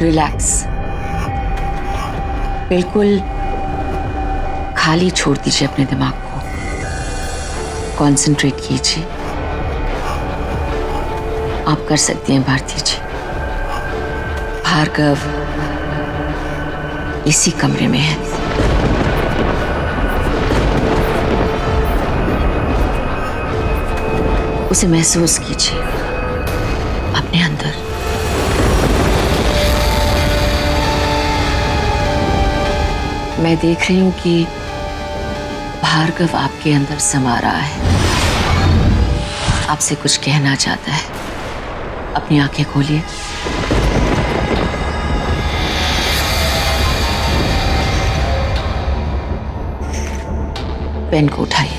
Relax, बिल्कुल खाली छोड़ दीजिए अपने दिमाग को। कंसंट्रेट कीजिए। आप कर सकती हैं भारती जी। भार्गव इसी कमरे में है। उसे महसूस कीजिए अपने अंदर। मैं देख रही हूं कि भार्गव आपके अंदर समा रहा है, आपसे कुछ कहना चाहता है। अपनी आंखें खोलिए। पेन को उठाइए।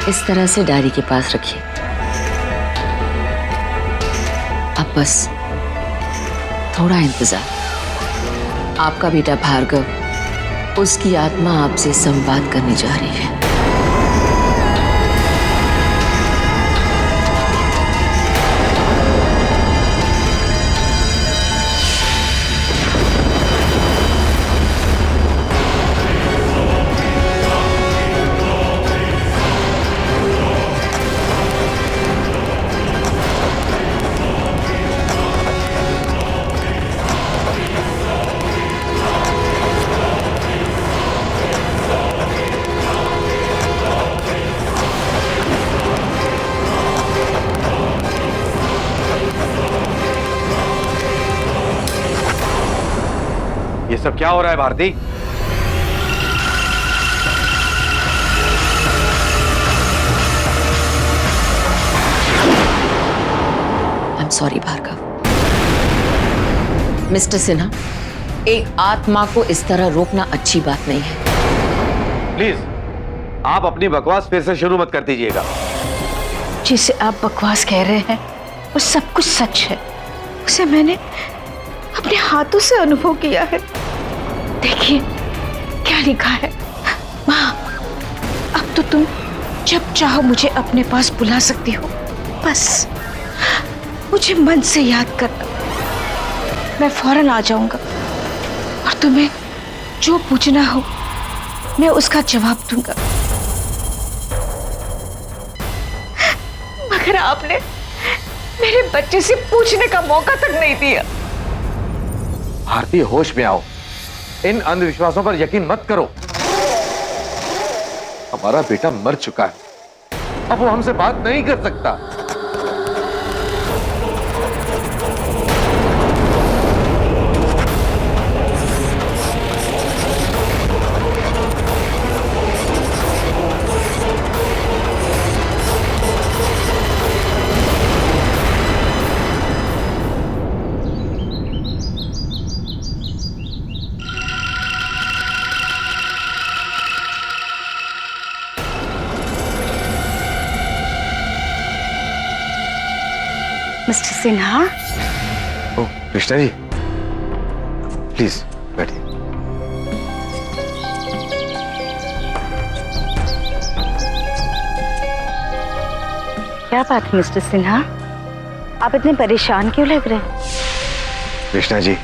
इस तरह से डायरी के पास रखिए। अब बस थोड़ा इंतजार। आपका बेटा भार्गव, उसकी आत्मा आपसे संवाद करने जा रही है। ये सब क्या हो रहा है Bharti? I am sorry Bhargav. Mister Sinha, एक आत्मा को इस तरह रोकना अच्छी बात नहीं है। प्लीज आप अपनी बकवास फिर से शुरू मत कर दीजिएगा। जिसे आप बकवास कह रहे हैं वो सब कुछ सच है। उसे मैंने अपने हाथों से अनुभव किया है। देखिए क्या लिखा है। माँ, अब तो तुम जब चाहो मुझे अपने पास बुला सकती हो। बस मुझे मन से याद करना, मैं फौरन आ जाऊंगा और तुम्हें जो पूछना हो मैं उसका जवाब दूंगा। मगर आपने मेरे बच्चे से पूछने का मौका तक नहीं दिया। भारती, होश में आओ। इन अंधविश्वासों पर यकीन मत करो। हमारा बेटा मर चुका है, अब वो हमसे बात नहीं कर सकता। मिस्टर सिन्हा, ओ कृष्णा जी, प्लीज बैठिए। क्या बात है मिस्टर सिन्हा, आप इतने परेशान क्यों लग रहे हैं? कृष्णा जी,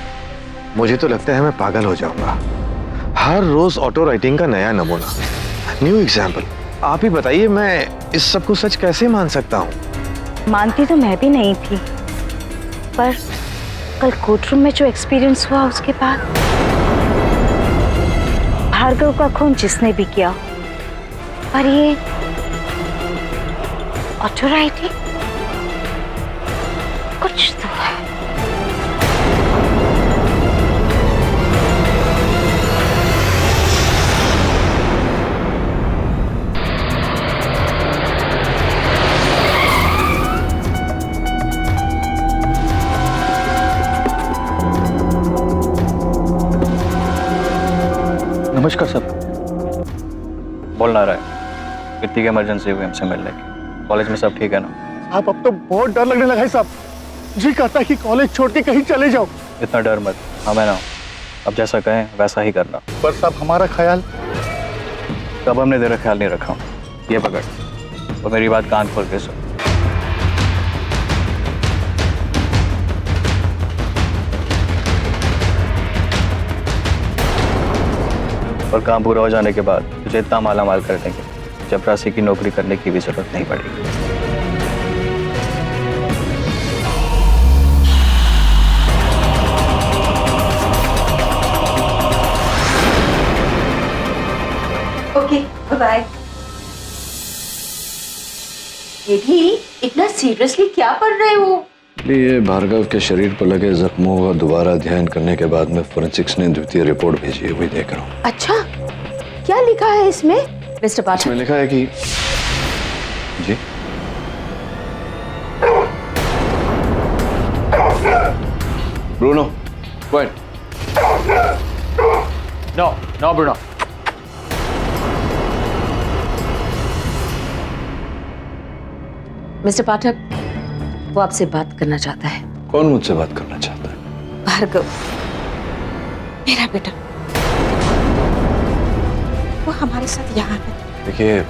मुझे तो लगता है मैं पागल हो जाऊंगा। हर रोज ऑटो राइटिंग का नया नमूना, न्यू एग्जाम्पल। आप ही बताइए, मैं इस सब को सच कैसे मान सकता हूँ? मानती तो मैं भी नहीं थी, पर कल कोर्टरूम में जो एक्सपीरियंस हुआ उसके बाद भार्गव का खून जिसने भी किया, पर ये ऑटो राइटिंग कुछ तो है। नमस्कार सर। बोल ना रहा है, कितनी की इमरजेंसी हुई हमसे मिलने की। कॉलेज में सब ठीक है ना? साहब, अब तो बहुत डर लगने लगा है साहब। जी कहता है कि कॉलेज छोड़ के कहीं चले जाओ। इतना डर मत, हमें ना, अब जैसा कहें वैसा ही करना। पर साहब, हमारा ख्याल। कब हमने तेरा ख्याल नहीं रखा। ये पकड़ और मेरी बात कान खोल के सुन। और काम पूरा हो जाने के बाद तुझे इतना माला माल कर देंगे चपरासी की नौकरी करने की भी जरूरत नहीं पड़ेगी। Okay bye. ये भी इतना सीरियसली क्या पढ़ रहे हो? ये भार्गव के शरीर पर लगे जख्मों का दोबारा अध्ययन करने के बाद में फोरेंसिक्स ने द्वितीय रिपोर्ट भेजी है, वही देख रहा हूँ। अच्छा, क्या लिखा है इसमें? मिस्टर पाठक, इसमें लिखा है कि जी Bruno quite. No Bruno. Mister Pathak, वो आपसे बात करना चाहता है। कौन मुझसे बात करना चाहता है? भार्गव, मेरा बेटा, वो हमारे साथ यहाँ है। देखिए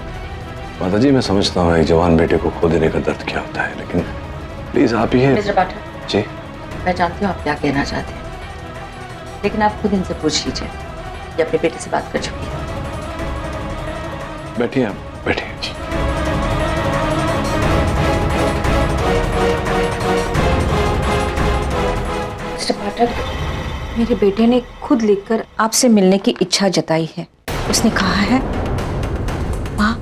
माता जी, मैं समझता हूँ एक जवान बेटे को खो देने का दर्द क्या होता है, लेकिन प्लीज आप ही मिस्टर पाठक, जी मैं जानती हूँ आप क्या कहना चाहते हैं, लेकिन आप खुद इनसे पूछ लीजिए ये अपने बेटे से बात कर चुकी है। बैठिए, आप बैठिए। मिस्टर पाठक, मेरे बेटे ने खुद लिखकर आपसे मिलने की इच्छा जताई है। उसने कहा है माँ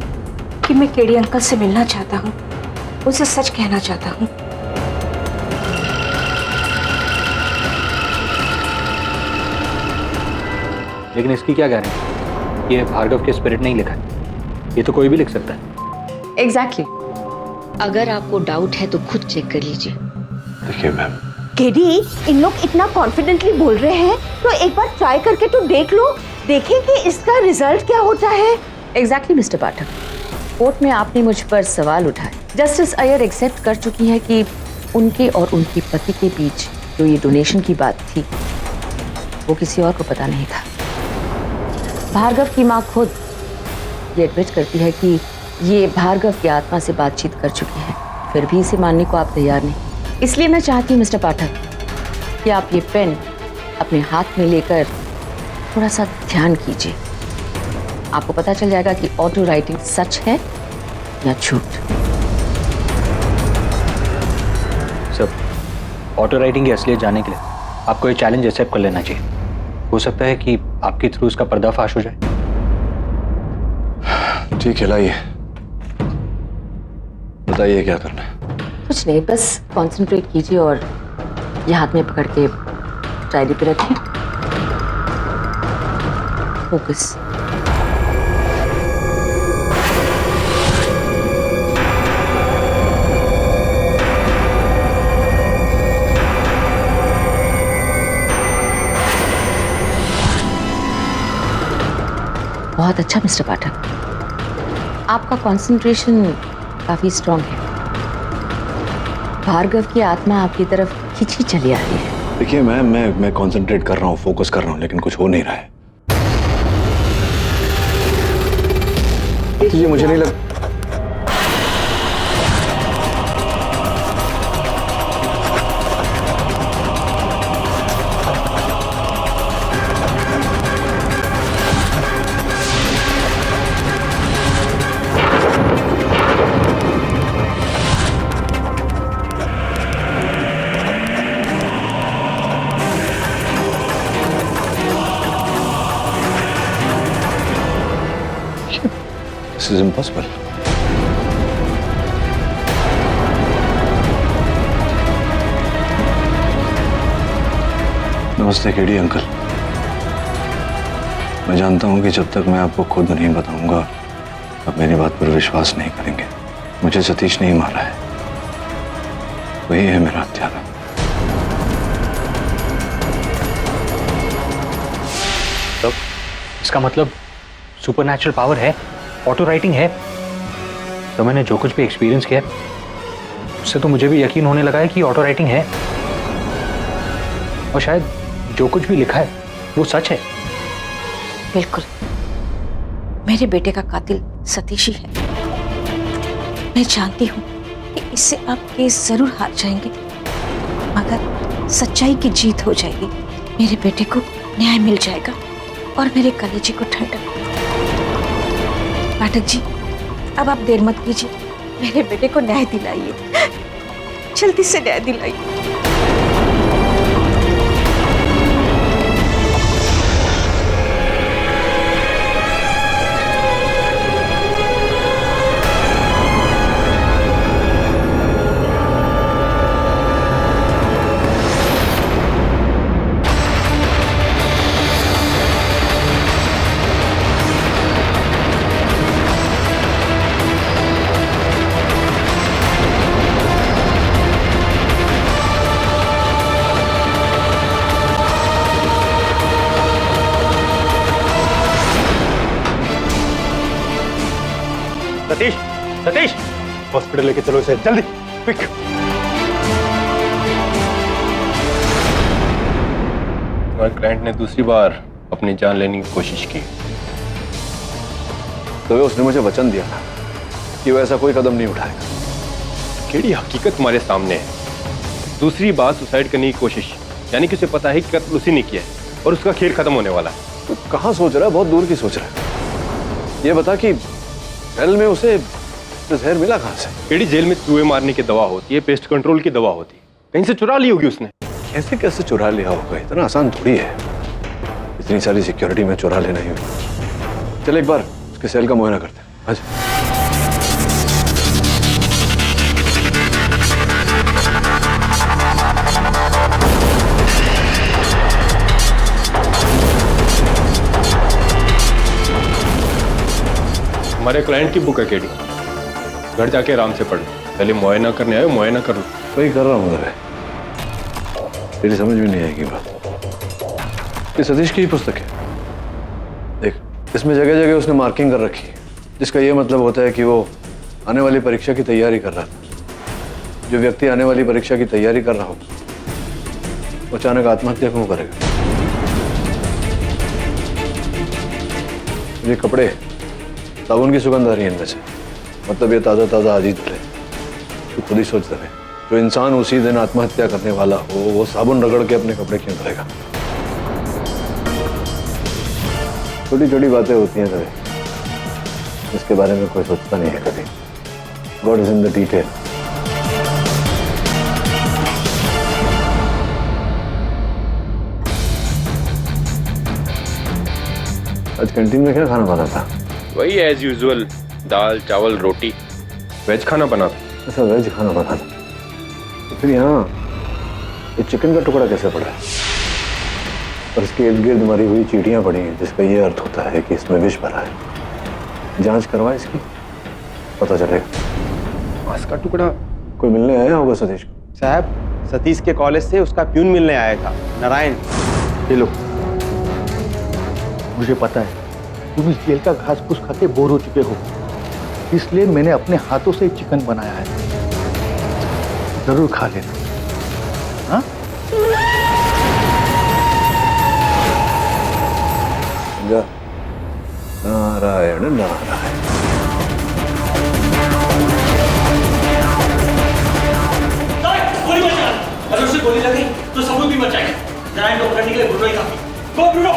कि मैं केडी अंकल से मिलना चाहता हूँ, उनसे सच कहना चाहता हूँ। लेकिन इसकी क्या गारंटी? ये भार्गव के स्पिरिट नहीं लिखा है, ये तो कोई भी लिख सकता है। एग्जैक्टली। अगर आपको डाउट है तो खुद चेक कर लीजिए। देखिए मैम, केडी, इन लोग इतना कॉन्फिडेंटली बोल रहे हैं तो एक बार ट्राई करके तो देख लो, देखें कि इसका रिजल्ट क्या होता है। एग्जैक्टली मिस्टर पाठक, कोर्ट में आपने मुझ पर सवाल उठाए। जस्टिस अय्यर एक्सेप्ट कर चुकी है कि उनके और उनके पति के बीच जो ये डोनेशन की बात थी वो किसी और को पता नहीं था। भार्गव की माँ खुद ये एडमिट करती है कि ये भार्गव की आत्मा से बातचीत कर चुकी है, फिर भी इसे मानने को आप तैयार नहीं। इसलिए मैं चाहती हूँ मिस्टर पाठक कि आप ये पेन अपने हाथ में लेकर थोड़ा सा ध्यान कीजिए। आपको पता चल जाएगा कि ऑटो राइटिंग सच है या झूठ। सब ऑटो राइटिंग की असलियत जानने के लिए आपको ये चैलेंज एक्सेप्ट कर लेना चाहिए। हो सकता है कि आपके थ्रू उसका पर्दाफाश हो जाए। ठीक है, लाइए बताइए क्या करना है। कुछ नहीं, बस कंसंट्रेट कीजिए और ये हाथ में पकड़ के डायरी पे रखिए। फोकस। बहुत अच्छा मिस्टर पाठक, आपका कंसंट्रेशन काफी स्ट्रांग है। भार्गव की आत्मा आपकी तरफ खिंची चली आ रही है। देखिए मैं कंसंट्रेट कर रहा हूँ, फोकस कर रहा हूँ, लेकिन कुछ हो नहीं रहा है। ये मुझे नहीं लग This is impossible. नमस्ते केडी अंकल। मैं जानता हूं कि जब तक मैं आपको खुद नहीं बताऊंगा आप मेरी बात पर विश्वास नहीं करेंगे। मुझे सतीश नहीं मारा है, वही है मेरा हत्यारा। तो इसका मतलब सुपरनैचुरल पावर है, ऑटो राइटिंग है। तो मैंने जो कुछ भी एक्सपीरियंस किया उससे तो मुझे भी यकीन होने लगा है कि ऑटो राइटिंग है, और शायद जो कुछ भी लिखा है वो सच है। बिल्कुल, मेरे बेटे का कातिल सतीश ही है। मैं जानती हूँ कि इससे आप केस जरूर हार जाएंगे, मगर सच्चाई की जीत हो जाएगी। मेरे बेटे को न्याय मिल जाएगा। और मेरे कलेजे को ठंडक हो। पाठक जी, अब आप देर मत कीजिए, मेरे बेटे को न्याय दिलाइए, जल्दी से न्याय दिलाइए। सतीश, सतीश, हॉस्पिटल लेके चलो इसे जल्दी, क्विक। तुम्हारे क्लाइंट ने दूसरी बार अपनी जान लेने की कोशिश की। तो उसने मुझे वचन दिया था कि वो ऐसा कोई कदम नहीं उठाएगा। केड़ी हकीकत तुम्हारे सामने है। दूसरी बार सुसाइड करने की कोशिश, यानी कि उसे पता है कि कत्ल उसी ने किया है और उसका खेल खत्म होने वाला है। तो कहाँ सोच रहा है? बहुत दूर की सोच रहा है। ये बता कि जेल में उसे जहर मिला कहाँ से? केड़ी जेल में चूहे मारने की दवा होती है, पेस्ट कंट्रोल की दवा होती है, कहीं से चुरा ली होगी उसने। कैसे कैसे चुरा लिया होगा? इतना आसान थोड़ी है, इतनी सारी सिक्योरिटी में चुरा लेना ही। चल एक बार उसके सेल का मुआयना करते हैं। अच्छा, हमारे क्लाइंट की बुक है केडी, घर जाके आराम से पढ़ लो। पहले मुआयना करने आए, मुआयना कर लो। वही कर रहा हूँ मैं। तेरी समझ में नहीं आएगी बात। ये सतीश की ही पुस्तक है। देख, इसमें जगह जगह उसने मार्किंग कर रखी है, जिसका ये मतलब होता है कि वो आने वाली परीक्षा की तैयारी कर रहा था। जो व्यक्ति आने वाली परीक्षा की तैयारी कर रहा हो, वो अचानक आत्महत्या क्यों करेगा? ये कपड़े साबुन की सुगंध आ रही है इनमें से, मतलब ये ताज़ा ताज़ा आज ही धुले। तू खुद ही सोच रहे, जो इंसान उसी दिन आत्महत्या करने वाला हो, वो साबुन रगड़ के अपने कपड़े क्यों धोएगा? छोटी छोटी बातें होती हैं तभी, इसके बारे में कोई सोचता नहीं है कभी। God is in the detail. आज कैंटीन में क्या खाना बना था? वही एज यूजुअल, दाल चावल रोटी। वेज खाना बना था। ऐसा वेज खाना बना था, तो फिर यहाँ ये चिकन का टुकड़ा कैसे पड़ा है? और इसके इर्द गिर्द मरी हुई चींटियां पड़ी हैं, जिसका ये अर्थ होता है कि इसमें विष भरा है। जांच करवा इसकी, पता चलेगा। मांस का टुकड़ा। कोई मिलने आया होगा सतीश को? साहब, सतीश के कॉलेज से उसका प्यून मिलने आया था, नारायण। ये लो, मुझे पता है तुम इस जेल का घास फूस खा के बोर हो चुके हो, इसलिए मैंने अपने हाथों से चिकन बनाया है। जरूर खा लेना। हाँ? नारायण नारायण। अगर उसे गोली लगी तो सबूत भी बचाएगा। नारायण को पकड़ने के लिए ब्रूनो ही काफी। गो ब्रूनो!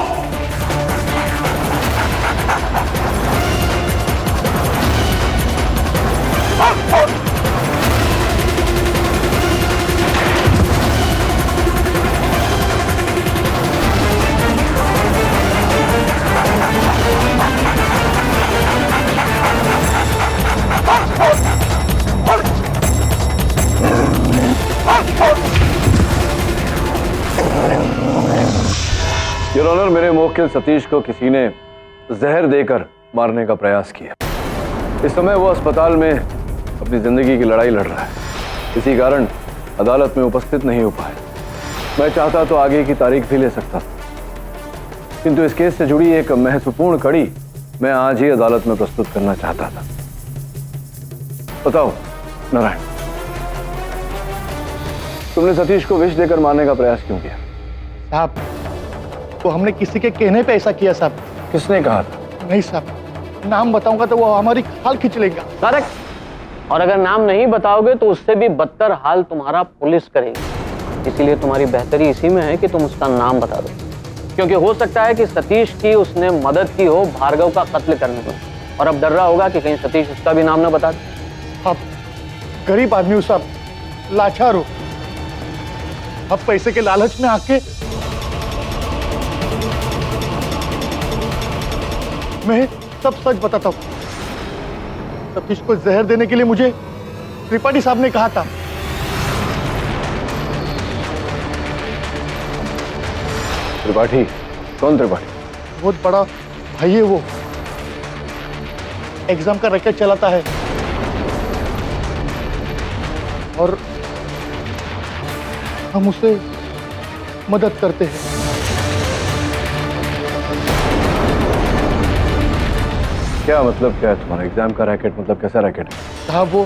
योर ऑनर, मेरे मुवक्किल सतीश को किसी ने जहर देकर मारने का प्रयास किया। इस समय वो अस्पताल में अपनी जिंदगी की लड़ाई लड़ रहा है, इसी कारण अदालत में उपस्थित नहीं हो पाया। मैं चाहता तो आगे की तारीख भी ले सकता, किंतु इस केस से जुड़ी एक महत्वपूर्ण कड़ी मैं आज ही अदालत में प्रस्तुत करना चाहता था। बताओ नारायण, तुमने सतीश को विष देकर मारने का प्रयास क्यों किया? साहब, तो हमने किसी के कहने पे ऐसा किया साहब। किसने कहा था? नहीं साहब, नाम बताऊंगा तो वो हमारी खाल खींच लेगा। करेक्ट। और अगर नाम नहीं बताओगे तो उससे भी बदतर हाल तुम्हारा पुलिस करेगी। इसीलिए तुम्हारी बेहतरी इसी में है कि तुम उसका नाम बता दो। क्योंकि हो सकता है कि सतीश की उसने मदद की हो भार्गव का कत्ल करने में, और अब डर रहा होगा कि कहीं सतीश उसका भी नाम ना बता दे। आप गरीब आदमी हो साहब, लाचार हो। अब पैसे के लालच में आके मैं सब सच बताता हूं। सतीश को जहर देने के लिए मुझे त्रिपाठी साहब ने कहा था। त्रिपाठी? कौन त्रिपाठी? बहुत बड़ा भाई है वो, एग्जाम का रैकेट चलाता है और हम उसे मदद करते हैं। क्या मतलब क्या है तुम्हारा? एग्जाम का रैकेट मतलब कैसा रैकेट है? साहब वो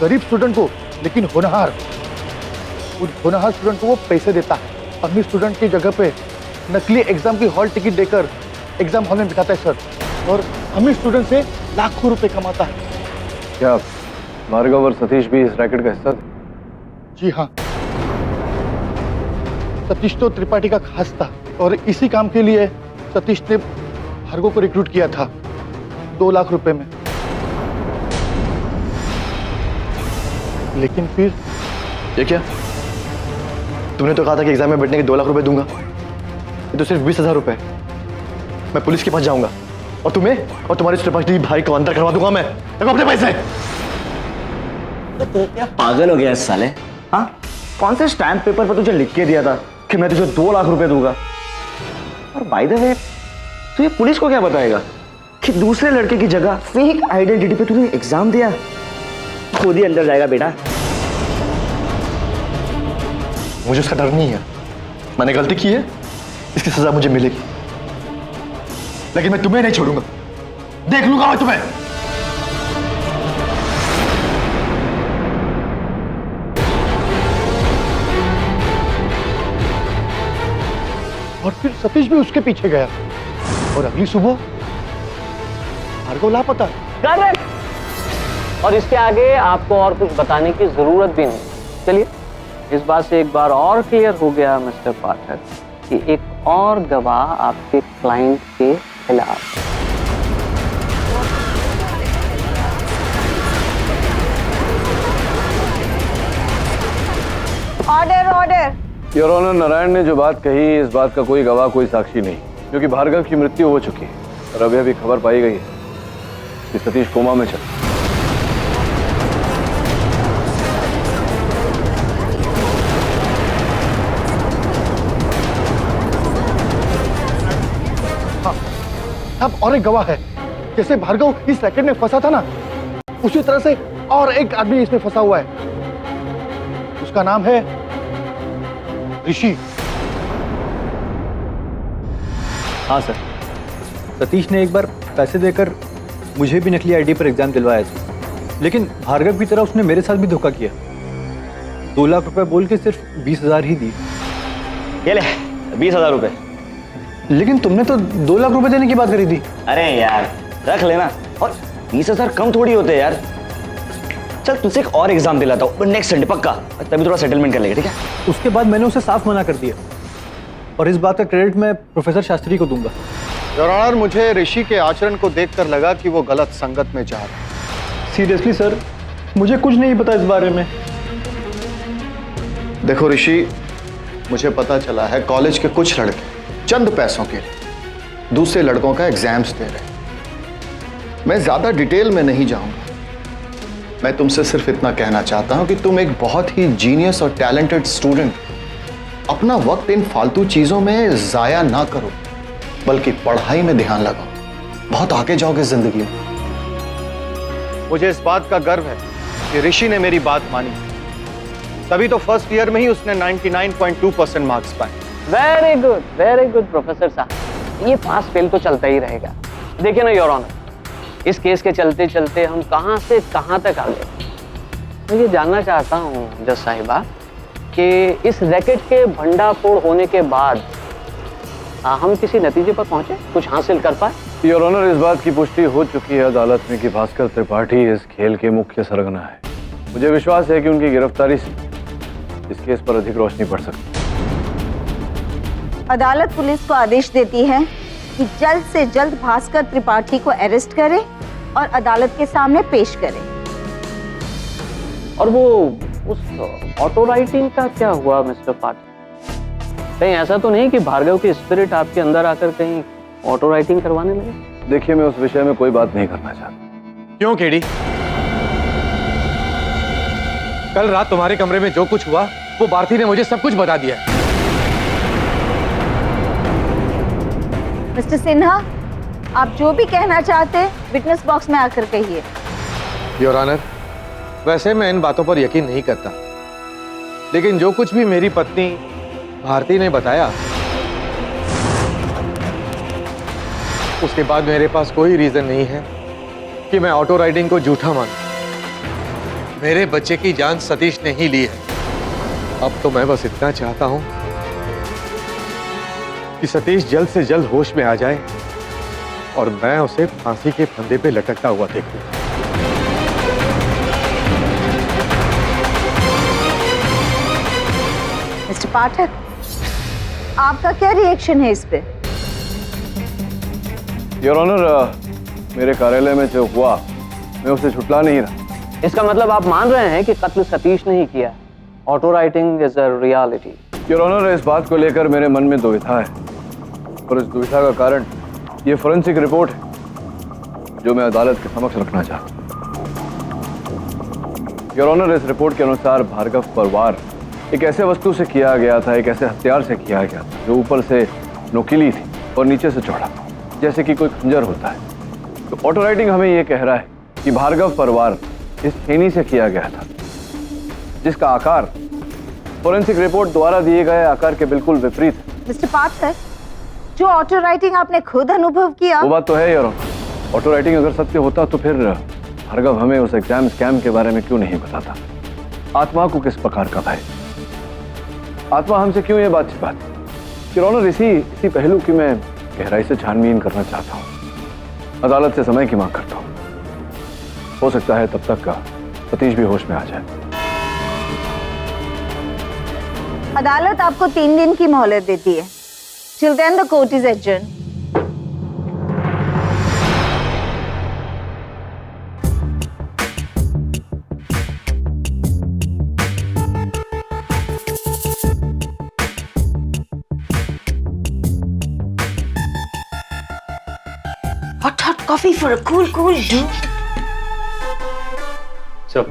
गरीब स्टूडेंट को, लेकिन होनहार, उस होनहार स्टूडेंट को वो पैसे देता है। अमीर स्टूडेंट की जगह पे नकली एग्जाम की हॉल टिकट देकर एग्जाम हॉल में बिठाता है सर, और अमीर स्टूडेंट से लाखों रुपए कमाता है। क्या भार्गव और सतीश भी इस रैकेट का हिस्सा थे? जी हाँ, सतीश तो त्रिपाठी का खास था और इसी काम के लिए सतीश ने भार्गव को रिक्रूट किया था 2 लाख रुपए में। लेकिन फिर ये क्या? तुमने तो कहा था कि एग्जाम में बैठने के 2 लाख रुपए दूंगा, ये तो सिर्फ 20,000 रुपए। मैं पुलिस के पास जाऊंगा और तुम्हें और तुम्हारे त्रिपाठी भाई को अंदर करवा दूंगा। मैं अपने पैसे। तो क्या पागल हो गया इस साले? हाँ, कौन से स्टैम्प पेपर पर तुझे लिख के दिया था कि मैं तुझे 2 लाख रुपए दूंगा? और बाय द वे, तू ये पुलिस को क्या बताएगा कि दूसरे लड़के की जगह फेक आइडेंटिटी पे तूने एग्जाम दिया? खुद ही अंदर जाएगा बेटा। मुझे उसका डर नहीं है। मैंने गलती की है, इसकी सजा मुझे मिलेगी, लेकिन मैं तुम्हें नहीं छोड़ूंगा। देख लूंगा मैं तुम्हें। और फिर सतीश भी उसके पीछे गया और अगली सुबह भार्गव लापता। करेक्ट। और इसके आगे आपको और कुछ बताने की जरूरत भी नहीं। चलिए, इस बात से एक बार और क्लियर हो गया मिस्टर पाठक कि एक और गवाह आपके क्लाइंट के खिलाफ। Order order. Your honour, Narayan ने जो बात कही, इस बात का कोई गवाह, कोई साक्षी नहीं, क्योंकि भार्गव की मृत्यु हो चुकी है और अभी अभी खबर पाई गई है कि सतीश कोमा में चल। हाँ, अब और एक गवाह है। जैसे भार्गव इस रैकेट में फंसा था ना, उसी तरह से और एक आदमी इसमें फंसा हुआ है। उसका नाम है ऋषि। हाँ सर, सतीश ने एक बार पैसे देकर मुझे भी नकली आईडी पर एग्जाम दिलवाया था, लेकिन भार्गव की तरह उसने मेरे साथ भी धोखा किया। 2 लाख रुपए बोल के सिर्फ 20,000 ही दिए। ये ले 20,000 रुपए। लेकिन तुमने तो 2 लाख रुपए देने की बात करी थी। अरे यार रख लेना, और 20,000 कम थोड़ी होते यार। चल तुझसे एक और एग्जाम दिलाता हूँ नेक्स्ट संडे पक्का, तभी थोड़ा सेटलमेंट कर लेंगे, ठीक है? उसके बाद मैंने उसे साफ मना कर दिया और इस बात का क्रेडिट मैं प्रोफेसर शास्त्री को दूंगा। योर ऑनर, मुझे ऋषि के आचरण को देखकर लगा कि वो गलत संगत में जा रहा है। सीरियसली सर, मुझे कुछ नहीं पता इस बारे में। देखो ऋषि, मुझे पता चला है कॉलेज के कुछ लड़के चंद पैसों के लिए दूसरे लड़कों का एग्जाम्स दे रहे हैं। मैं ज्यादा डिटेल में नहीं जाऊंगा। मैं तुमसे सिर्फ इतना कहना चाहता हूं कि तुम एक बहुत ही जीनियस और टैलेंटेड स्टूडेंट, अपना वक्त इन फालतू चीजों में जाया ना करो, बल्कि पढ़ाई में ध्यान लगाओ। बहुत आगे जाओगे जिंदगी में। मुझे इस बात का गर्व है कि ऋषि ने मेरी बात मानी, तभी तो फर्स्ट ईयर में ही उसने 99.2% मार्क्स पाए। वेरी गुड प्रोफेसर साहब। ये पास फेल तो चलता ही रहेगा। देखिए ना योर ऑनर, इस केस के चलते चलते हम कहां से कहां तक आ गए। मैं ये जानना चाहता हूं जज साहिबा कि इस रैकेट के भंडाफोड़ होने के बाद हम किसी नतीजे पर पहुंचे, कुछ हासिल कर पाए? योर ऑनर, इस बात की पुष्टि हो चुकी है अदालत में कि भास्कर त्रिपाठी इस खेल के मुख्य सरगना है। मुझे विश्वास है कि उनकी गिरफ्तारी से इस केस पर अधिक रोशनी पड़ सकती है। अदालत पुलिस को आदेश देती है कि जल्द से जल्द भास्कर त्रिपाठी को अरेस्ट करे और अदालत के सामने पेश करे। और वो उस ऑटो राइटिंग का क्या हुआ मिस्टर पाठक? कहीं ऐसा तो नहीं कि भार्गव की स्पिरिट आपके अंदर आकर कहीं ऑटो राइटिंग करवाने लगे? देखिए, मैं उस विषय में कोई बात नहीं करना चाहता। क्यों केडी? कल रात तुम्हारे कमरे में जो कुछ हुआ वो भारती ने मुझे सब कुछ बता दिया है। मिस्टर सिन्हा, आप जो भी कहना चाहते हैं विटनेस बॉक्स में आकर कहिए। योर ऑनर, वैसे मैं इन बातों पर यकीन नहीं करता, लेकिन जो कुछ भी मेरी पत्नी भारती ने बताया उसके बाद मेरे पास कोई रीजन नहीं है कि मैं ऑटो राइडिंग को झूठा मानूं। मेरे बच्चे की जान सतीश ने ही ली है। अब तो मैं बस इतना चाहता हूं कि सतीश जल्द से जल्द होश में आ जाए और मैं उसे फांसी के फंदे पे लटकता हुआ देखूं। मिस्टर पाठक, आपका क्या रिएक्शन है इस पे? योर ऑनर, मेरे कार्यालय में जो हुआ मैं उसे छुटला नहीं रहा। इसका मतलब आप मान रहे हैं कि कत्ल सतीश ने ही किया? Auto writing is a reality. Your honour, इस बात को लेकर मेरे मन में दुविधा है और इस दुविधा का कारण ये फोरेंसिक रिपोर्ट है जो मैं अदालत के समक्ष रखना चाहता हूं। योर ऑनर, इस रिपोर्ट के अनुसार भार्गव पर वार एक ऐसे वस्तु से किया गया था, एक ऐसे हथियार से किया गया था जो ऊपर से नोकीली थी और नीचे से चौड़ा, जैसे कि कोई खंजर होता है। तो ऑटो राइटिंग हमें यह कह रहा है कि भार्गव पर वार इस छेनी से किया गया था, जिसका आकार फोरेंसिक रिपोर्ट द्वारा दिए गए आकार के बिल्कुल विपरीत है। मिस्टर पाठक, जो ऑटो राइटिंग आपने खुद अनुभव किया, वो बात तो है योर ऑनर। ऑटो राइटिंग अगर सत्य होता तो फिर भार्गव हमें उस एग्जाम स्कैम के बारे में क्यों नहीं बताता? आत्मा को किस प्रकार का भय? आत्मा हमसे क्यों ये बात छिपाती? योर ऑनर, इसी पहलू की मैं गहराई से छानबीन करना चाहता हूँ। अदालत से समय की मांग करता हूँ। हो सकता है तब तक का सतीश भी होश में आ जाए। अदालत आपको 3 दिन की मोहलत देती है। Till then the court is adjourned. Hot coffee for a cool dude. Sir,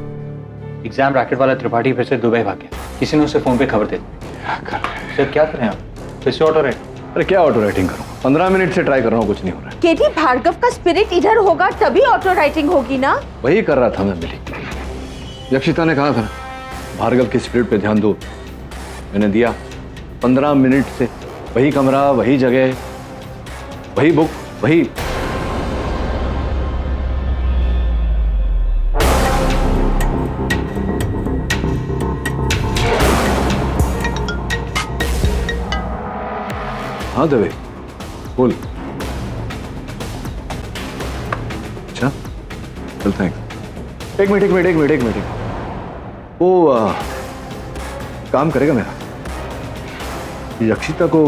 exam racket वाला त्रिपाठी फिर से दुबई भाग गया। किसी ने उसे फोन पे खबर दे दी। सर क्या करें आप? फिर से ऑटो राइटिंग? अरे क्या ऑटो राइटिंग करूं? 15 मिनट से ट्राई कर रहा हूं, कुछ नहीं हो रहा है। केटी, भार्गव का स्पिरिट इधर होगा तभी ऑटो राइटिंग होगी ना? वही कर रहा था मैं मिली। यक्षिता ने कहा था भार्गव की स्पिरिट पे ध्यान दो, मैंने दिया। 15 मिनट से वही कमरा, वही जगह, वही बुक, वही। हाँ दवे, बोल। अच्छा, चल थैंक्स। एक मिनट। वो काम करेगा मेरा? यक्षिता को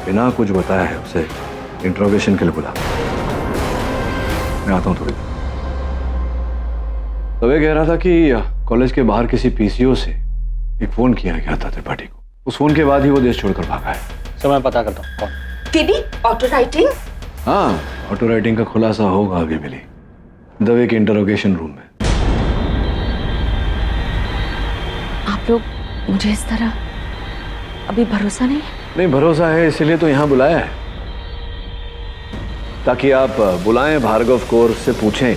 बिना कुछ बताया है उसे इंट्रोगेशन के लिए बुला। मैं आता हूँ थोड़ी देर। दवे कह रहा था कि कॉलेज के बाहर किसी पीसीओ से एक फोन किया गया था त्रिपाठी को। उस फोन के बाद ही वो देश छोड़कर भागा है। सर मैं पता करता हूँ कौन। केटी, ऑटो राइटिंग? हाँ, ऑटो राइटिंग का खुलासा होगा अभी मिली दवे के इंटरोगेशन रूम में। आप लोग मुझे इस तरह अभी भरोसा नहीं है? नहीं, भरोसा है, इसीलिए तो यहां बुलाया है, ताकि आप बुलाएं भार्गव को और उससे पूछें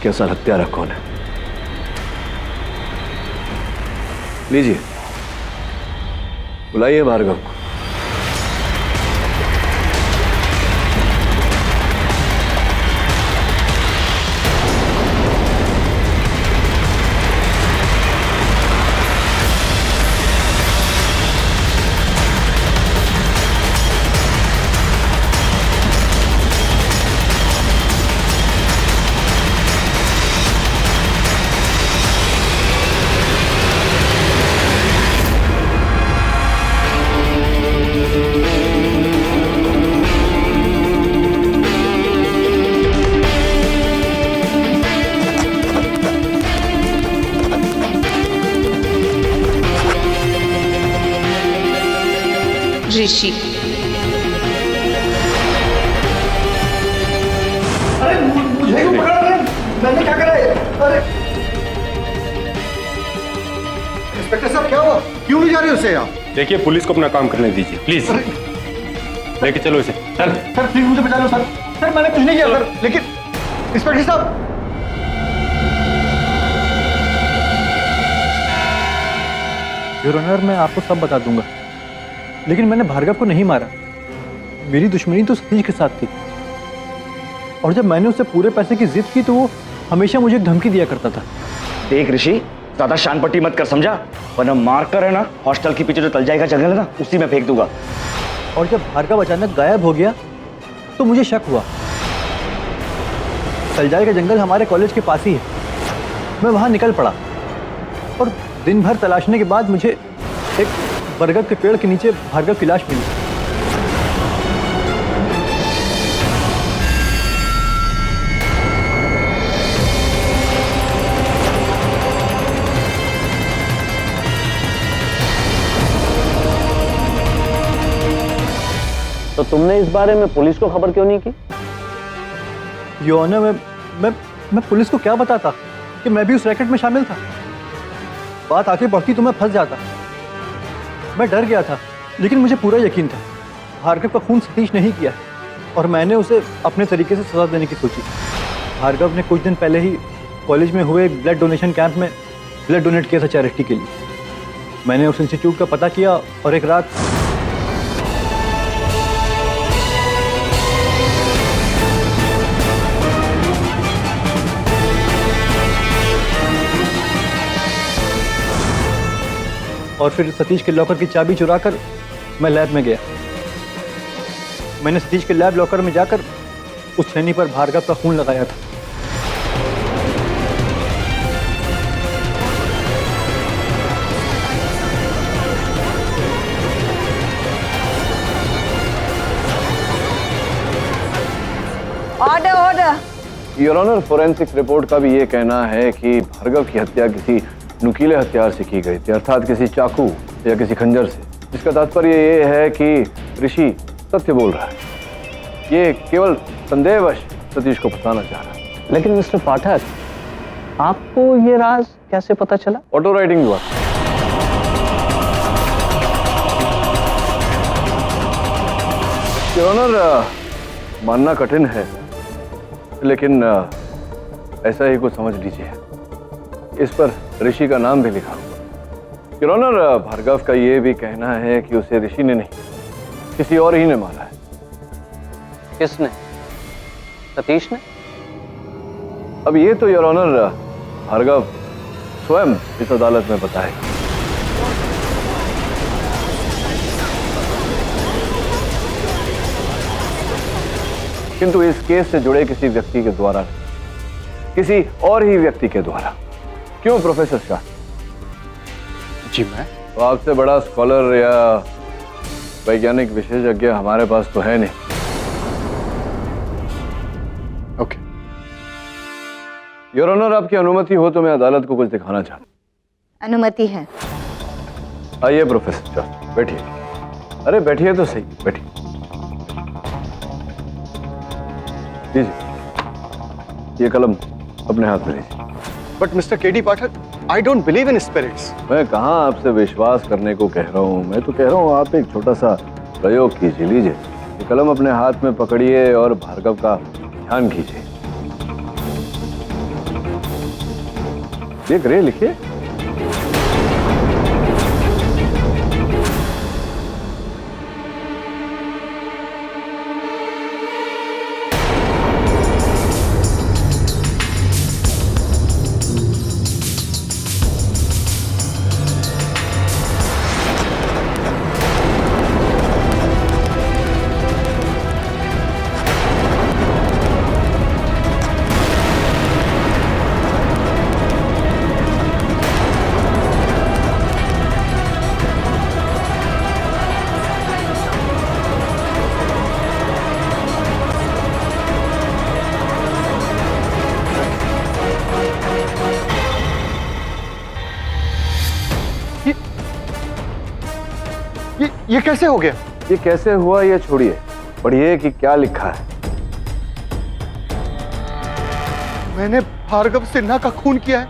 कि असल हत्यारा कौन है। लीजिए, बुलाइए भार्गव को। ऋषि। अरे मुझे क्यों पकड़ा रहे हैं? मैंने क्या करा है? अरे इंस्पेक्टर साहब क्या हुआ? क्यों नहीं जा रहे उसे आप? देखिए पुलिस को अपना काम करने दीजिए प्लीज। लेके चलो इसे। चल सर प्लीज मुझे बचा लो सर। सर मैंने कुछ नहीं किया सर, लेकिन इंस्पेक्टर साहब। योर ऑनर, मैं आपको सब बता दूंगा, लेकिन मैंने भार्गव को नहीं मारा। मेरी दुश्मनी तो सतीश के साथ थी, और जब मैंने उससे पूरे पैसे की जिद की तो वो हमेशा मुझे एक धमकी दिया करता था। देख ऋषि, ज्यादा शान पट्टी मत कर, समझा? वरना मार कर है ना, हॉस्टल के पीछे जो तलजाई का जंगल है ना, उसी में फेंक दूंगा। और जब भार्गव अचानक गायब हो गया तो मुझे शक हुआ। तलजाई का जंगल हमारे कॉलेज के पास ही है। मैं वहां निकल पड़ा और दिन भर तलाशने के बाद मुझे एक बरगद के पेड़ के नीचे भार्गव की लाश मिली। तो तुमने इस बारे में पुलिस को खबर क्यों नहीं की? योर ऑनर, मैं पुलिस को क्या बताता कि मैं भी उस रैकेट में शामिल था। बात आगे बढ़ती तो मैं फंस जाता। मैं डर गया था, लेकिन मुझे पूरा यकीन था भार्गव का खून सतीश नहीं किया है, और मैंने उसे अपने तरीके से सजा देने की सोची। भार्गव ने कुछ दिन पहले ही कॉलेज में हुए ब्लड डोनेशन कैंप में ब्लड डोनेट किया था चैरिटी के लिए। मैंने उस इंस्टीट्यूट का पता किया और एक रात और फिर सतीश के लॉकर की चाबी चुराकर मैं लैब में गया। मैंने सतीश के लैब लॉकर में जाकर उस छेनी पर भार्गव का खून लगाया था। Order order. Your honour, forensic report का भी ये कहना है कि भार्गव की हत्या किसी नुकीले हथियार से की गई थी, अर्थात किसी चाकू या किसी खंजर से, जिसका तात्पर्य ये है कि ऋषि सत्य बोल रहा है। ये केवल संदेहवश सतीश को फंसाना चाह रहा है। लेकिन मिस्टर पाठक, आपको ये राज कैसे पता चला? ऑटो राइटिंग हुआ। योर ऑनर, मानना कठिन है, लेकिन ऐसा ही कुछ समझ लीजिए। इस पर ऋषि का नाम भी लिखा हुआ। योर ऑनर, भार्गव का ये भी कहना है कि उसे ऋषि ने नहीं, किसी और ही ने मारा है। किसने? सतीश ने? अब ये तो योर ऑनर भार्गव स्वयं इस अदालत में बताएगा। किंतु इस केस से जुड़े किसी व्यक्ति के द्वारा नहीं, किसी और ही व्यक्ति के द्वारा। क्यों प्रोफेसर शाह? जी मैं तो आपसे बड़ा स्कॉलर या वैज्ञानिक विशेषज्ञ हमारे पास तो है नहीं। ओके योर ऑनर, आपकी अनुमति हो तो मैं अदालत को कुछ दिखाना चाहता हूं। अनुमति है। आइए प्रोफेसर शाह, बैठिए। अरे बैठिए तो सही, बैठिए। लीजिए, ये कलम अपने हाथ में लीजिए। But mister KD Pathak, I don't believe in spirits. मैं कहाँ आपसे विश्वास करने को कह रहा हूँ, मैं तो कह रहा हूँ आप एक छोटा सा प्रयोग कीजिए। लीजिए, ये कलम अपने हाथ में पकड़िए और भार्गव का ध्यान कीजिए। देख रहे, लिखिए। ये कैसे हो गया? ये कैसे हुआ ये छोड़िए, पढ़िए कि क्या लिखा है। मैंने भार्गव सिन्हा का खून किया है,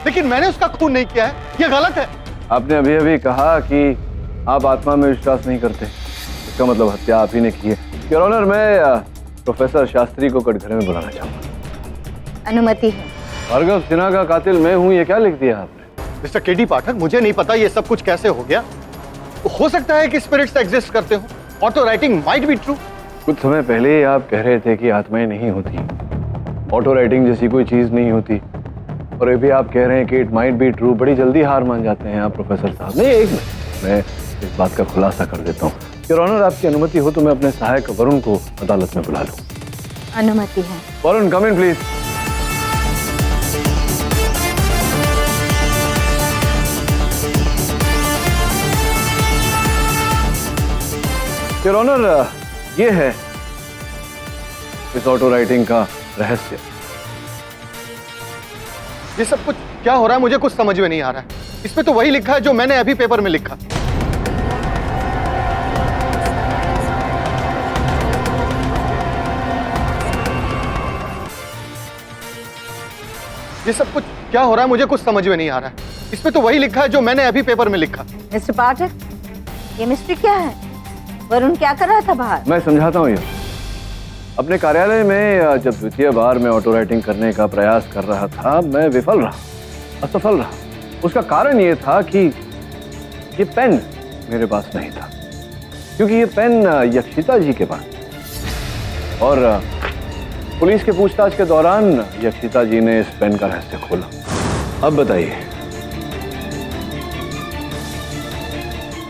लेकिन मैंने उसका खून नहीं किया है। ये गलत है। आपने अभी अभी कहा कि आप आत्मा में विश्वास नहीं करते, इसका मतलब हत्या आप ही ने की है। योर ऑनर, मैं प्रोफेसर शास्त्री को कटघरे में बुलाना चाहूंगा। अनुमति है। भार्गव सिन्हा का कातिल मैं हूं, ये क्या लिख दिया आपने? मिस्टर केडी पाठक, मुझे नहीं पता ये सब कुछ कैसे हो गया। हो सकता है कि स्पिरिट्स एग्जिस्ट करते हो। Auto writing might be true. कुछ समय पहले ही आप कह रहे थे कि आत्माएं नहीं होती, ऑटो राइटिंग जैसी कोई चीज नहीं होती, और अभी आप कह रहे हैं कि इट माइट बी ट्रू। बड़ी जल्दी हार मान जाते हैं आप प्रोफेसर साहब। नहीं, एक मिनट, मैं इस बात का खुलासा कर देता हूँ। योर ऑनर, आपकी अनुमति हो तो मैं अपने सहायक वरुण को अदालत में बुला लूँ। अनुमति है। वरुण, कम इन प्लीज। योर ऑनर, ये है इस ऑटो राइटिंग का रहस्य। ये सब कुछ क्या हो रहा है, मुझे कुछ समझ में नहीं आ रहा है। इसमें तो वही लिखा है जो मैंने अभी पेपर में लिखा। ये सब कुछ क्या हो रहा है, मुझे कुछ समझ में नहीं आ रहा है। इसमें तो वही लिखा है जो मैंने अभी पेपर में लिखा। मिस्टर पाठक, ये मिस्ट्री क्या है? वरुण क्या कर रहा था बाहर? मैं समझाता हूँ। ये अपने कार्यालय में जब द्वितीय बार मैं ऑटो राइटिंग करने का प्रयास कर रहा था, मैं विफल रहा, असफल रहा। उसका कारण ये था कि ये पेन मेरे पास नहीं था, क्योंकि ये पेन यक्षिता जी के पास, और पुलिस के पूछताछ के दौरान यक्षिता जी ने इस पेन का रहस्य खोला। अब बताइए,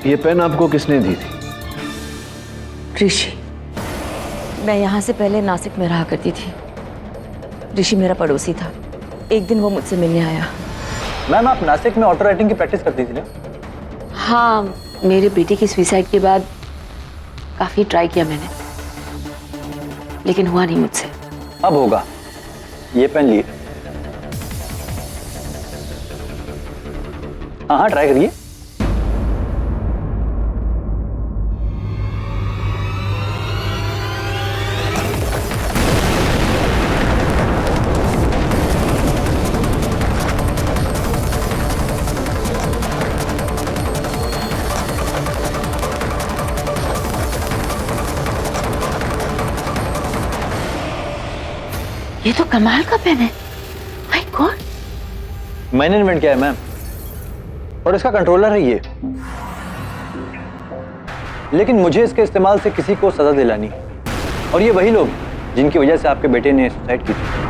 ये पेन आपको किसने दी थी? ऋषि। मैं यहाँ से पहले नासिक में रहा करती थी। ऋषि मेरा पड़ोसी था। एक दिन वो मुझसे मिलने आया। मैम, आप नासिक में ऑटो राइटिंग की प्रैक्टिस करती थी ना? हाँ, मेरे बेटे की सुसाइड के बाद काफी ट्राई किया मैंने, लेकिन हुआ नहीं मुझसे। अब होगा। ये पेन लिए। हाँ, ट्राई करिए। ये तो कमाल का पेन है। My God. मैंने इन्वेंट किया है मैम, और इसका कंट्रोलर है ये। लेकिन मुझे इसके इस्तेमाल से किसी को सजा दिलानी है, और ये वही लोग जिनकी वजह से आपके बेटे ने सुसाइड की थी।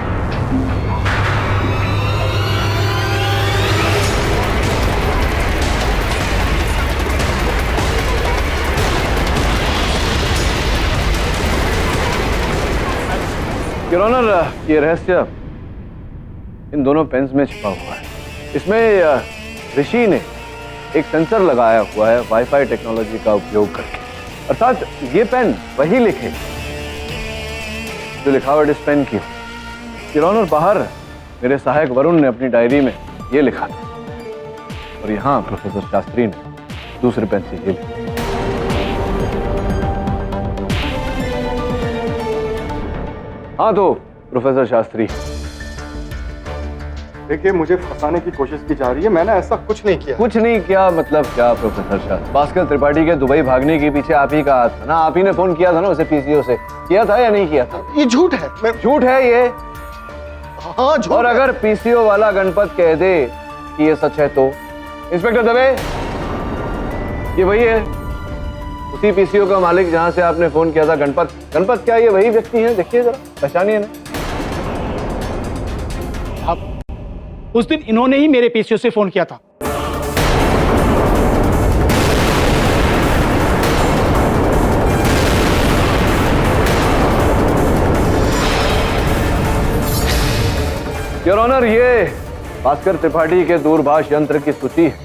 योर ऑनर, ये रहस्य इन दोनों पेन्स में छिपा हुआ है। इसमें ऋषि ने एक सेंसर लगाया हुआ है वाईफाई टेक्नोलॉजी का उपयोग करके, अर्थात ये पेन वही लिखे जो लिखावट इस पेन की हो। योर ऑनर, बाहर मेरे सहायक वरुण ने अपनी डायरी में ये लिखा था, और यहाँ प्रोफेसर शास्त्री ने दूसरे पेन से ये लिखा। हाँ तो प्रोफेसर शास्त्री, देखिए, मुझे फंसाने की कोशिश की जा रही है। मैंने ऐसा कुछ नहीं किया। कुछ नहीं किया मतलब क्या प्रोफेसर शास्त्री? भास्कर त्रिपाठी के दुबई भागने के पीछे आप ही का हाथ था ना? आप ही ने फोन किया था ना उसे पीसीओ से? किया था या नहीं किया था? ये झूठ है। झूठ है ये? हाँ, झूठ। और अगर पीसीओ वाला गणपत कह दे कि ये सच है तो? इंस्पेक्टर दवे, ये वही है? उसी पीसीओ का मालिक जहां से आपने फोन किया था, गणपत? गणपत क्या ये वही व्यक्ति है? देखिए जरा, पहचानिए ना। उस दिन इन्होंने ही मेरे पीसीओ से फोन किया था। योर ऑनर, ये भास्कर त्रिपाठी के दूरभाष यंत्र की सूची है।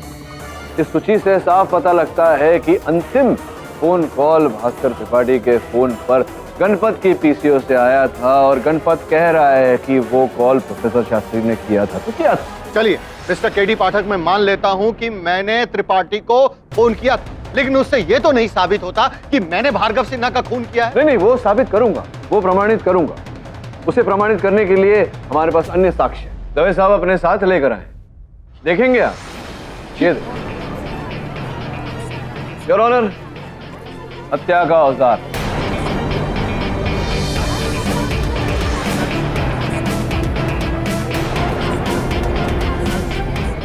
इस सूची से साफ पता लगता है कि अंतिम फोन कॉल भास्कर त्रिपाठी के फोन पर गणपत की पीसीओ से आया था, और गणपत कह रहा है कि वो कॉल प्रोफेसर शास्त्री ने किया था। तो क्या था? चलिए मिस्टर केडी पाठक, मैं मान लेता हूं कि मैंने त्रिपाठी को फोन किया, लेकिन उससे ये तो नहीं साबित होता कि मैंने भार्गव सिन्हा का खून किया है। नहीं नहीं, वो साबित करूंगा, वो प्रमाणित करूंगा। उसे प्रमाणित करने के लिए हमारे पास अन्य साक्ष्य है। दवे साहब अपने साथ लेकर आए, देखेंगे आप? ये योर ऑनर, हत्या का औजार।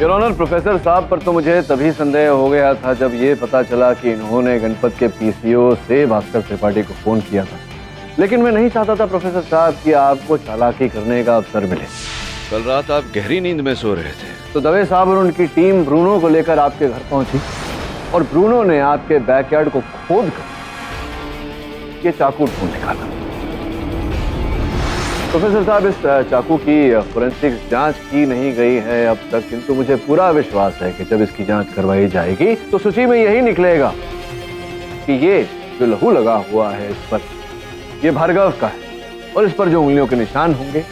योर ऑनर, प्रोफेसर साहब पर तो मुझे तभी संदेह हो गया था जब ये पता चला कि इन्होंने गणपत के पीसीओ से भास्कर त्रिपाठी को फोन किया था। लेकिन मैं नहीं चाहता था प्रोफेसर साहब कि आपको चालाकी करने का अवसर मिले। कल रात आप गहरी नींद में सो रहे थे तो दवे साहब और उनकी टीम ब्रूनो को लेकर आपके घर पहुंची और ब्रूनो ने आपके बैकयार्ड को खोद कर ये चाकू ढूंढ निकाला। प्रोफेसर साहब, इस चाकू की फोरेंसिक जांच की नहीं गई है अब तक, किंतु मुझे पूरा विश्वास है कि जब इसकी जांच करवाई जाएगी तो सूची में यही निकलेगा कि ये जो लहू लगा हुआ है इस पर, ये भार्गव का है और इस पर जो उंगलियों के निशान होंगे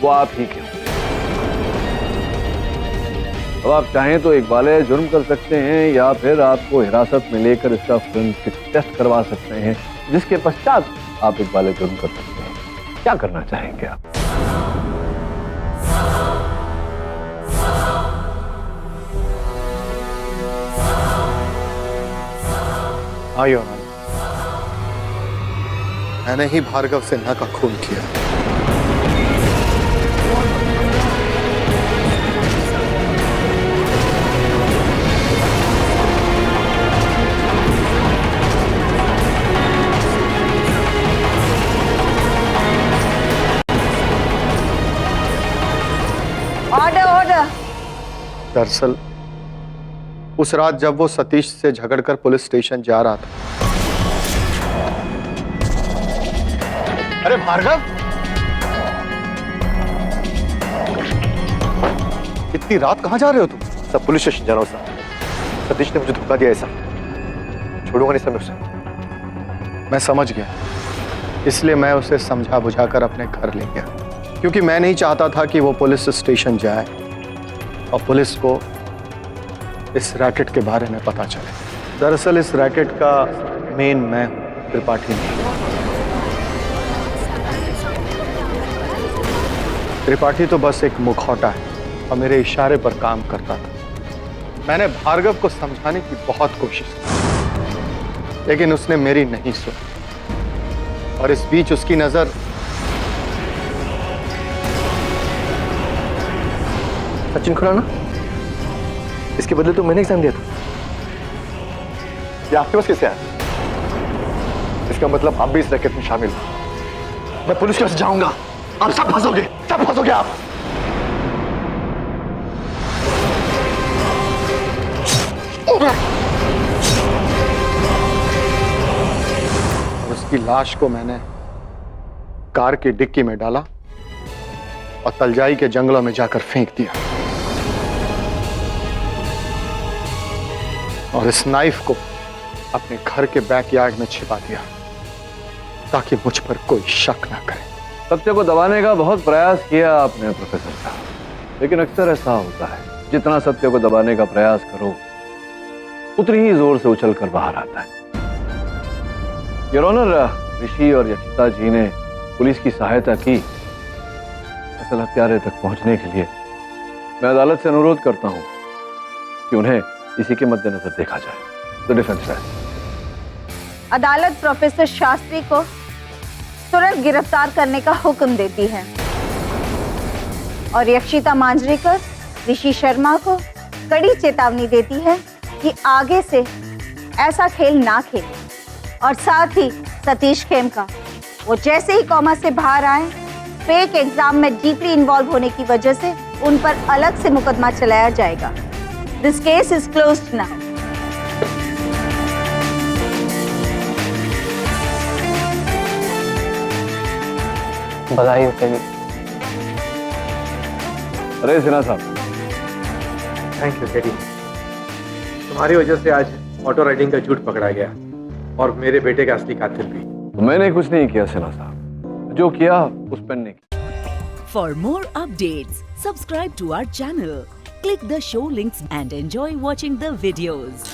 वो आप ही के होंगे। अब आप चाहें तो इकबाले जुर्म कर सकते हैं या फिर आपको हिरासत में लेकर इसका फोरेंसिक टेस्ट करवा सकते हैं, जिसके पश्चात आप इकबाले जुर्म कर सकते हैं। क्या करना चाहेंगे आप? हाँ योर ऑनर, मैंने ही भार्गव सिन्हा का खून किया। दरअसल उस रात जब वो सतीश से झगड़कर पुलिस स्टेशन जा रहा था। अरे भार्गव, इतनी रात कहां जा रहे हो तुम? सब पुलिस स्टेशन जा रहा हूं सर। सतीश ने मुझे धोखा दिया है सर, छोड़ूंगा नहीं सर मैं उसे। मैं समझ गया, इसलिए मैं उसे समझा बुझाकर अपने घर ले गया, क्योंकि मैं नहीं चाहता था कि वो पुलिस स्टेशन जाए और पुलिस को इस रैकेट के बारे में पता चले। दरअसल इस रैकेट का मेन मैं हूं, त्रिपाठी नहीं। त्रिपाठी तो बस एक मुखौटा है और मेरे इशारे पर काम करता था। मैंने भार्गव को समझाने की बहुत कोशिश की, लेकिन उसने मेरी नहीं सुनी और इस बीच उसकी नजर सचिन खुराना, इसके बदले तो मैंने एग्जाम दिया था। ये आपके पास कैसे आया? इसका मतलब आप भी इस रैकेट में शामिल हो। मैं पुलिस के पास जाऊंगा, आप सब फंसोगे, सब फंसोगे आप। और उसकी लाश को मैंने कार की डिक्की में डाला और तलजाई के जंगलों में जाकर फेंक दिया और इस नाइफ को अपने घर के बैकयार्ड में छिपा दिया ताकि मुझ पर कोई शक ना करे। सत्य को दबाने का बहुत प्रयास किया आपने प्रोफेसर साहब, लेकिन अक्सर ऐसा होता है, जितना सत्य को दबाने का प्रयास करो उतनी ही जोर से उछल कर बाहर आता है। योर ऑनर, ऋषि और यक्षिता जी ने पुलिस की सहायता की असल हत्यारे तक पहुंचने के लिए। मैं अदालत से अनुरोध करता हूं कि उन्हें इसी के मद्देनजर देखा जाए। द डिफेंस है। अदालत प्रोफेसर शास्त्री को तुरंत गिरफ्तार करने का हुक्म देती है और यक्षिता मांजरेकर ऋषि शर्मा को कड़ी चेतावनी देती है कि आगे से ऐसा खेल ना खेले और साथ ही सतीश खेमका, वो जैसे ही कॉमा से बाहर आए, फेक एग्जाम में डीपली इन्वॉल्व होने की वजह से उन पर अलग से मुकदमा चलाया जाएगा। This case is closed now. बधाई हो तेरी। अरे सिन्हा साहब, थैंक यू टेडी। तुम्हारी वजह से आज ऑटो राइडिंग का झूठ पकड़ा गया और मेरे बेटे का असली कातिल भी। मैंने कुछ नहीं किया सिन्हा साहब, जो किया उस पेन ने किया। For more updates, subscribe to our channel, click the show links and enjoy watching the videos.